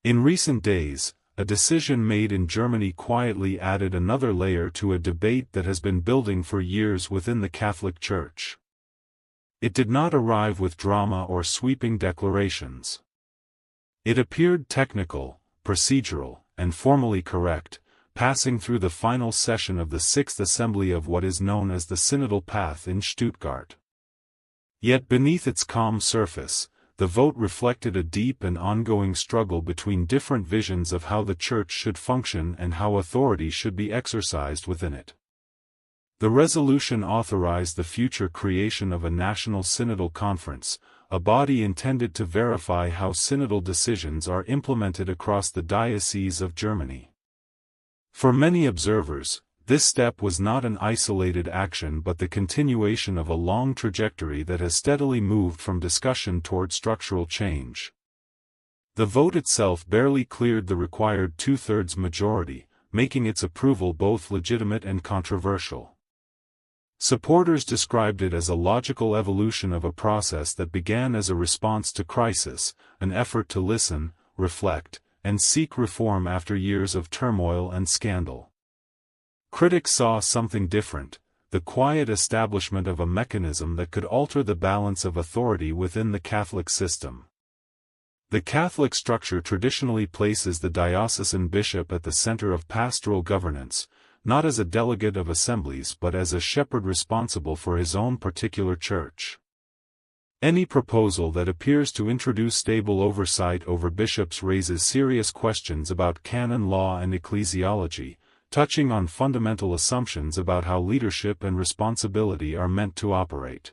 In recent days, a decision made in Germany quietly added another layer to a debate that has been building for years within the Catholic Church. It did not arrive with drama or sweeping declarations. It appeared technical, procedural, and formally correct, passing through the final session of the Sixth Assembly of what is known as the Synodal Path in Stuttgart. Yet beneath its calm surface, the vote reflected a deep and ongoing struggle between different visions of how the Church should function and how authority should be exercised within it. The resolution authorized the future creation of a national synodal conference, a body intended to verify how synodal decisions are implemented across the dioceses of Germany. For many observers, this step was not an isolated action but the continuation of a long trajectory that has steadily moved from discussion toward structural change. The vote itself barely cleared the required two-thirds majority, making its approval both legitimate and controversial. Supporters described it as a logical evolution of a process that began as a response to crisis, an effort to listen, reflect, and seek reform after years of turmoil and scandal. Critics saw something different, the quiet establishment of a mechanism that could alter the balance of authority within the Catholic system. The Catholic structure traditionally places the diocesan bishop at the center of pastoral governance, not as a delegate of assemblies but as a shepherd responsible for his own particular church. Any proposal that appears to introduce stable oversight over bishops raises serious questions about canon law and ecclesiology, touching on fundamental assumptions about how leadership and responsibility are meant to operate.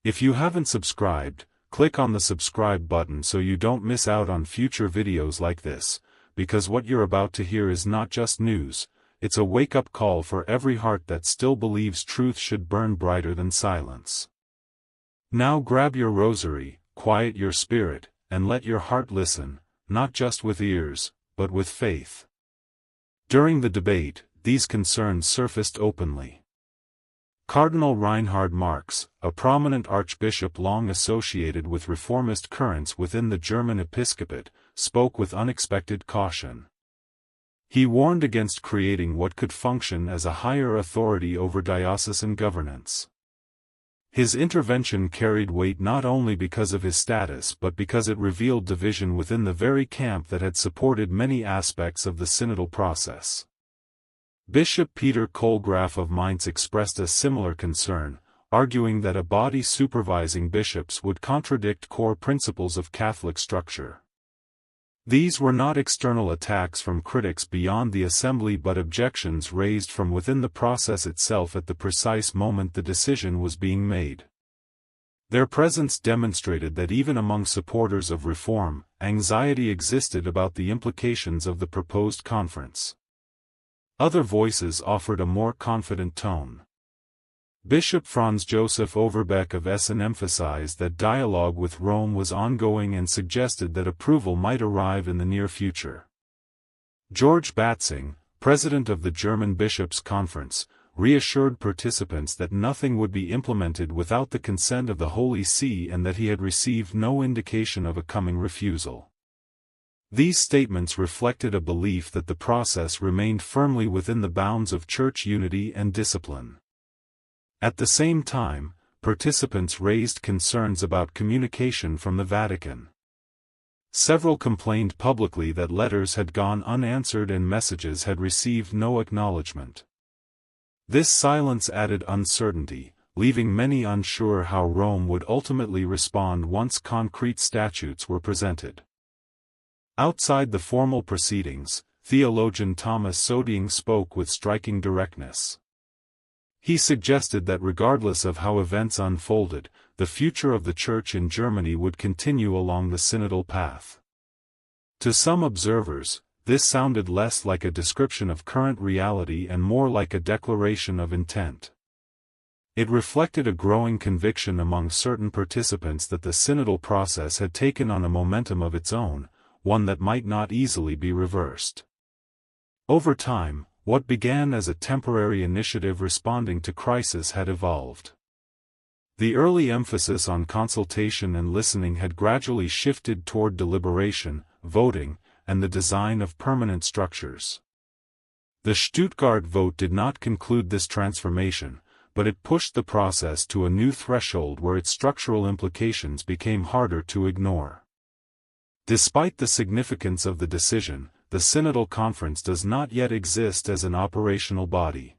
If you haven't subscribed, click on the subscribe button so you don't miss out on future videos like this, because what you're about to hear is not just news, it's a wake-up call for every heart that still believes truth should burn brighter than silence. Now grab your rosary, quiet your spirit, and let your heart listen, not just with ears, but with faith. During the debate, these concerns surfaced openly. Cardinal Reinhard Marx, a prominent archbishop long associated with reformist currents within the German episcopate, spoke with unexpected caution. He warned against creating what could function as a higher authority over diocesan governance. His intervention carried weight not only because of his status but because it revealed division within the very camp that had supported many aspects of the synodal process. Bishop Peter Kohlgraf of Mainz expressed a similar concern, arguing that a body supervising bishops would contradict core principles of Catholic structure. These were not external attacks from critics beyond the assembly but objections raised from within the process itself at the precise moment the decision was being made. Their presence demonstrated that even among supporters of reform, anxiety existed about the implications of the proposed conference. Other voices offered a more confident tone. Bishop Franz Joseph Overbeck of Essen emphasized that dialogue with Rome was ongoing and suggested that approval might arrive in the near future. George Batzing, president of the German Bishops' Conference, reassured participants that nothing would be implemented without the consent of the Holy See and that he had received no indication of a coming refusal. These statements reflected a belief that the process remained firmly within the bounds of church unity and discipline. At the same time, participants raised concerns about communication from the Vatican. Several complained publicly that letters had gone unanswered and messages had received no acknowledgement. This silence added uncertainty, leaving many unsure how Rome would ultimately respond once concrete statutes were presented. Outside the formal proceedings, theologian Thomas Sodiing spoke with striking directness. He suggested that regardless of how events unfolded, the future of the Church in Germany would continue along the synodal path. To some observers, this sounded less like a description of current reality and more like a declaration of intent. It reflected a growing conviction among certain participants that the synodal process had taken on a momentum of its own, one that might not easily be reversed. Over time, what began as a temporary initiative responding to crisis had evolved. The early emphasis on consultation and listening had gradually shifted toward deliberation, voting, and the design of permanent structures. The Stuttgart vote did not conclude this transformation, but it pushed the process to a new threshold where its structural implications became harder to ignore. Despite the significance of the decision, the Synodal Conference does not yet exist as an operational body.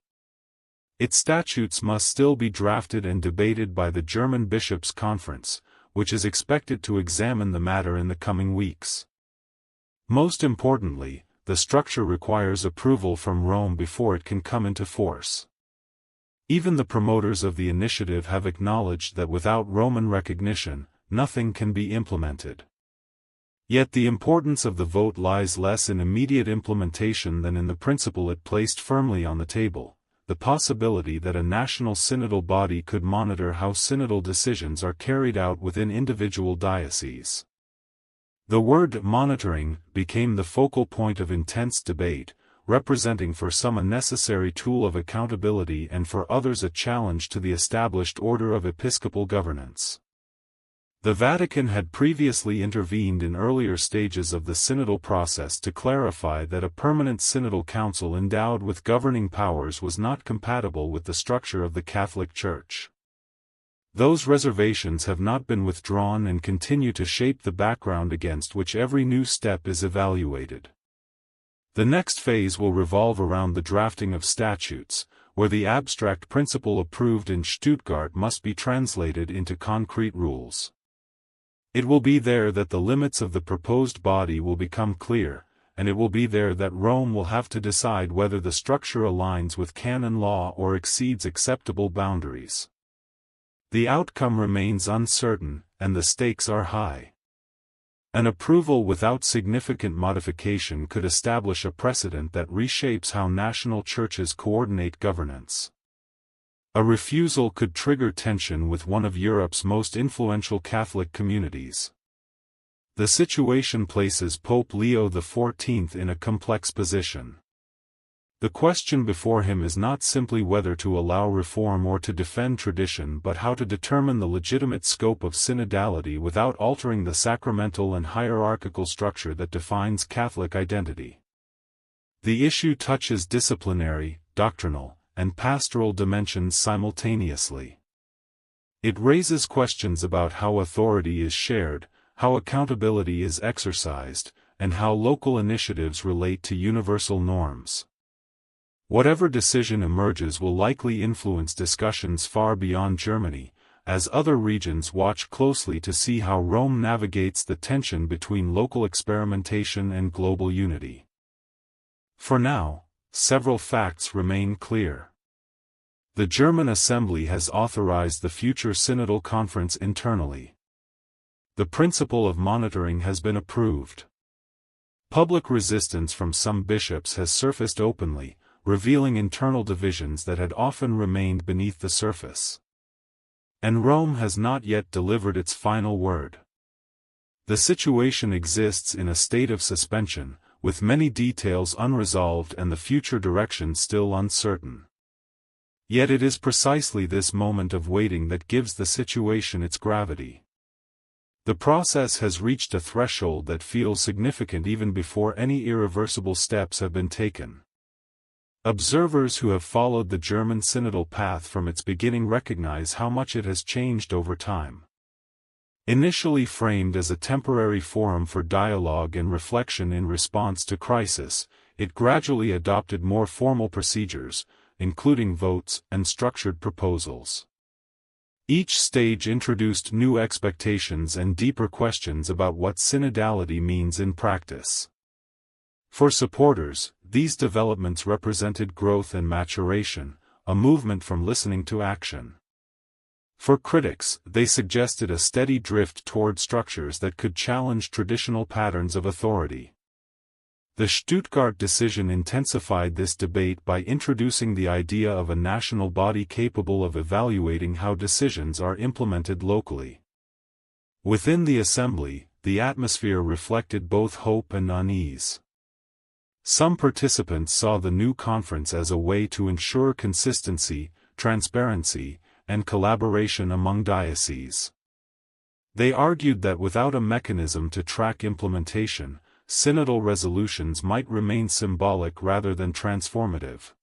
Its statutes must still be drafted and debated by the German Bishops' Conference, which is expected to examine the matter in the coming weeks. Most importantly, the structure requires approval from Rome before it can come into force. Even the promoters of the initiative have acknowledged that without Roman recognition, nothing can be implemented. Yet the importance of the vote lies less in immediate implementation than in the principle it placed firmly on the table: the possibility that a national synodal body could monitor how synodal decisions are carried out within individual dioceses. The word monitoring became the focal point of intense debate, representing for some a necessary tool of accountability and for others a challenge to the established order of episcopal governance. The Vatican had previously intervened in earlier stages of the synodal process to clarify that a permanent synodal council endowed with governing powers was not compatible with the structure of the Catholic Church. Those reservations have not been withdrawn and continue to shape the background against which every new step is evaluated. The next phase will revolve around the drafting of statutes, where the abstract principle approved in Stuttgart must be translated into concrete rules. It will be there that the limits of the proposed body will become clear, and it will be there that Rome will have to decide whether the structure aligns with canon law or exceeds acceptable boundaries. The outcome remains uncertain, and the stakes are high. An approval without significant modification could establish a precedent that reshapes how national churches coordinate governance. A refusal could trigger tension with one of Europe's most influential Catholic communities. The situation places Pope Leo XIV in a complex position. The question before him is not simply whether to allow reform or to defend tradition, but how to determine the legitimate scope of synodality without altering the sacramental and hierarchical structure that defines Catholic identity. The issue touches disciplinary, doctrinal, and pastoral dimensions simultaneously. It raises questions about how authority is shared, how accountability is exercised, and how local initiatives relate to universal norms. Whatever decision emerges will likely influence discussions far beyond Germany, as other regions watch closely to see how Rome navigates the tension between local experimentation and global unity. For now, several facts remain clear. The German Assembly has authorized the future Synodal Conference internally. The principle of monitoring has been approved. Public resistance from some bishops has surfaced openly, revealing internal divisions that had often remained beneath the surface. And Rome has not yet delivered its final word. The situation exists in a state of suspension, with many details unresolved and the future direction still uncertain. Yet it is precisely this moment of waiting that gives the situation its gravity. The process has reached a threshold that feels significant even before any irreversible steps have been taken. Observers who have followed the German synodal path from its beginning recognize how much it has changed over time. Initially framed as a temporary forum for dialogue and reflection in response to crisis, it gradually adopted more formal procedures, including votes and structured proposals. Each stage introduced new expectations and deeper questions about what synodality means in practice. For supporters, these developments represented growth and maturation, a movement from listening to action. For critics, they suggested a steady drift toward structures that could challenge traditional patterns of authority. The Stuttgart decision intensified this debate by introducing the idea of a national body capable of evaluating how decisions are implemented locally. Within the assembly, the atmosphere reflected both hope and unease. Some participants saw the new conference as a way to ensure consistency, transparency, and collaboration among dioceses. They argued that without a mechanism to track implementation, synodal resolutions might remain symbolic rather than transformative.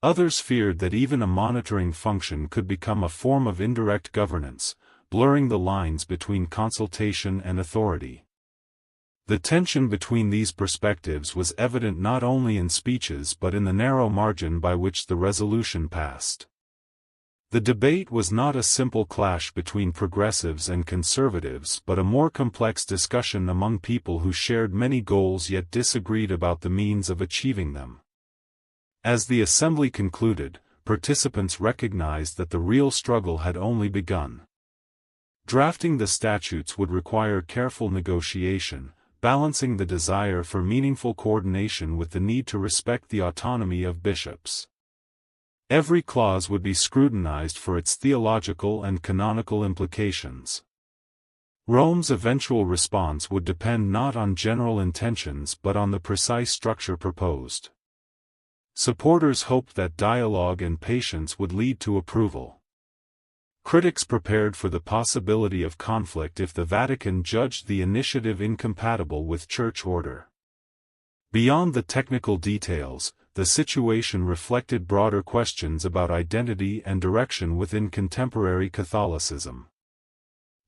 Others feared that even a monitoring function could become a form of indirect governance, blurring the lines between consultation and authority. The tension between these perspectives was evident not only in speeches but in the narrow margin by which the resolution passed. The debate was not a simple clash between progressives and conservatives but a more complex discussion among people who shared many goals yet disagreed about the means of achieving them. As the assembly concluded, participants recognized that the real struggle had only begun. Drafting the statutes would require careful negotiation, balancing the desire for meaningful coordination with the need to respect the autonomy of bishops. Every clause would be scrutinized for its theological and canonical implications. Rome's eventual response would depend not on general intentions but on the precise structure proposed. Supporters hoped that dialogue and patience would lead to approval. Critics prepared for the possibility of conflict if the Vatican judged the initiative incompatible with church order. Beyond the technical details, the situation reflected broader questions about identity and direction within contemporary Catholicism.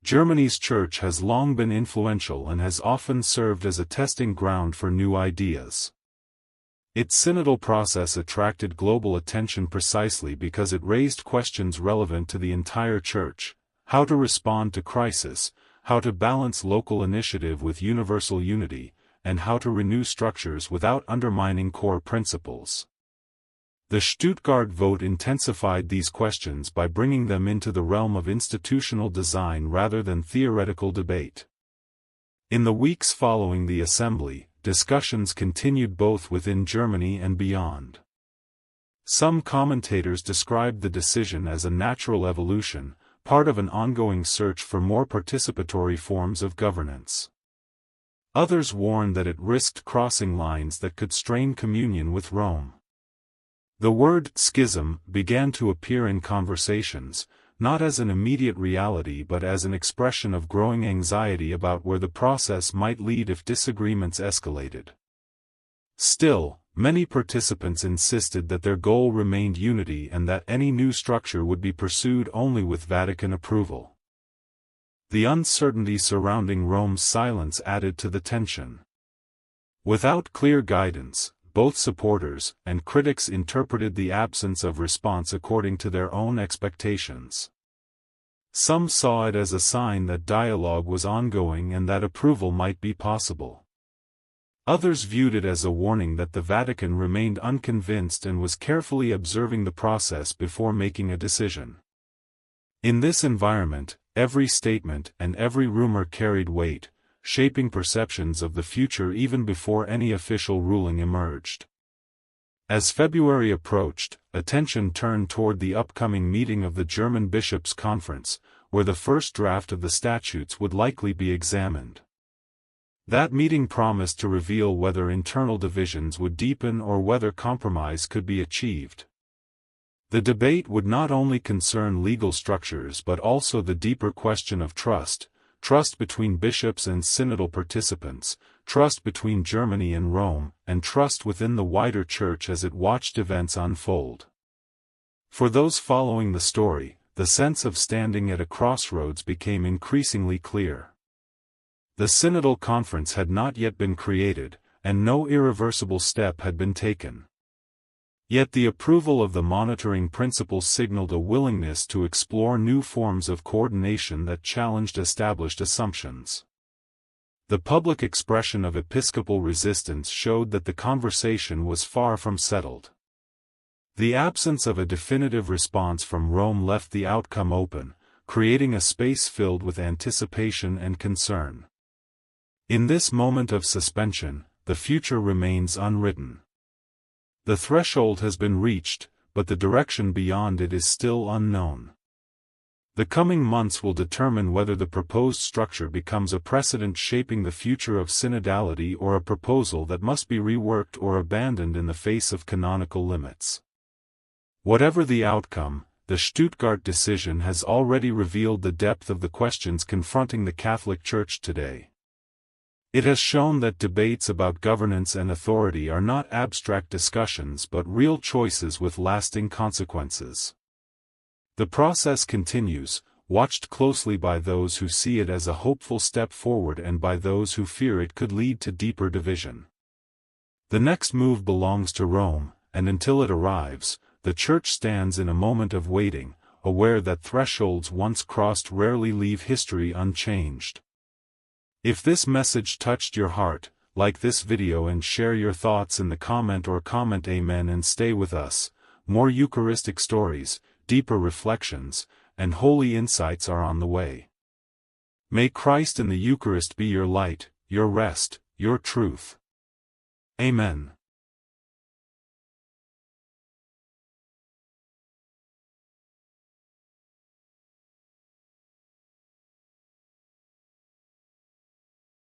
Germany's church has long been influential and has often served as a testing ground for new ideas. Its synodal process attracted global attention precisely because it raised questions relevant to the entire church: how to respond to crisis, how to balance local initiative with universal unity, and how to renew structures without undermining core principles. The Stuttgart vote intensified these questions by bringing them into the realm of institutional design rather than theoretical debate. In the weeks following the assembly, discussions continued both within Germany and beyond. Some commentators described the decision as a natural evolution, part of an ongoing search for more participatory forms of governance. Others warned that it risked crossing lines that could strain communion with Rome. The word schism began to appear in conversations, not as an immediate reality but as an expression of growing anxiety about where the process might lead if disagreements escalated. Still, many participants insisted that their goal remained unity and that any new structure would be pursued only with Vatican approval. The uncertainty surrounding Rome's silence added to the tension. Without clear guidance, both supporters and critics interpreted the absence of response according to their own expectations. Some saw it as a sign that dialogue was ongoing and that approval might be possible. Others viewed it as a warning that the Vatican remained unconvinced and was carefully observing the process before making a decision. In this environment, every statement and every rumor carried weight, shaping perceptions of the future even before any official ruling emerged. As February approached, attention turned toward the upcoming meeting of the German Bishops' Conference, where the first draft of the statutes would likely be examined. That meeting promised to reveal whether internal divisions would deepen or whether compromise could be achieved. The debate would not only concern legal structures but also the deeper question of trust between bishops and synodal participants, trust between Germany and Rome, and trust within the wider Church as it watched events unfold. For those following the story, the sense of standing at a crossroads became increasingly clear. The Synodal Conference had not yet been created, and no irreversible step had been taken. Yet the approval of the monitoring principle signaled a willingness to explore new forms of coordination that challenged established assumptions. The public expression of episcopal resistance showed that the conversation was far from settled. The absence of a definitive response from Rome left the outcome open, creating a space filled with anticipation and concern. In this moment of suspension, the future remains unwritten. The threshold has been reached, but the direction beyond it is still unknown. The coming months will determine whether the proposed structure becomes a precedent shaping the future of synodality or a proposal that must be reworked or abandoned in the face of canonical limits. Whatever the outcome, the Stuttgart decision has already revealed the depth of the questions confronting the Catholic Church today. It has shown that debates about governance and authority are not abstract discussions but real choices with lasting consequences. The process continues, watched closely by those who see it as a hopeful step forward and by those who fear it could lead to deeper division. The next move belongs to Rome, and until it arrives, the Church stands in a moment of waiting, aware that thresholds once crossed rarely leave history unchanged. If this message touched your heart, like this video and share your thoughts in the comment Amen and stay with us. More Eucharistic stories, deeper reflections, and holy insights are on the way. May Christ in the Eucharist be your light, your rest, your truth. Amen.